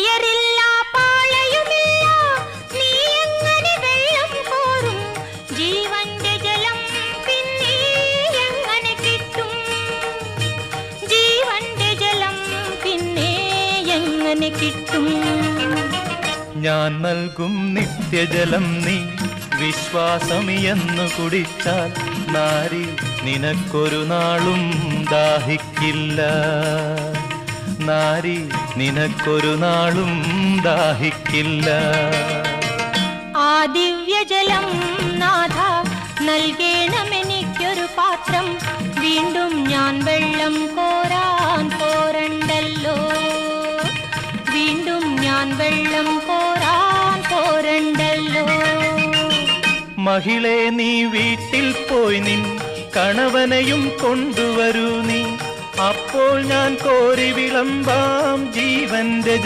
കയറില്ല പാളയുമില്ല, നീ എങ്ങനെ വെള്ളം കോരും? ജീവന്റെ ജലം പിന്നെ എങ്ങനെ കിട്ടും? ജീവന്റെ ജലം പിന്നെ എങ്ങനെ കിട്ടും? ഞാൻ നൽകും നിത്യജലം നീ വിശ്വാസമിയെന്നു കുടിച്ചാൽ നാരി നിനക്കൊരു നാളും ദാഹിക്കില്ല. നാരി നിനക്കൊരു നാളും ദാഹിക്കില്ല. ആ ദിവ്യജലം നാഥ നൽകേണമെനിക്കൊരു പാത്രം. വീണ്ടും ഞാൻ വെള്ളം കോരാൻ പോരണ്ടല്ലോ. വീണ്ടും ഞാൻ വെള്ളം കോരാൻ പോരണ്ടല്ലോ. മഹിളെ നീ വീട്ടിൽ പോയി നിൻ കണവനെയും കൊണ്ടുവരൂ നീ. അപ്പോൾ ഞാൻ കോരി വിളമ്പാം ജീവന്റെ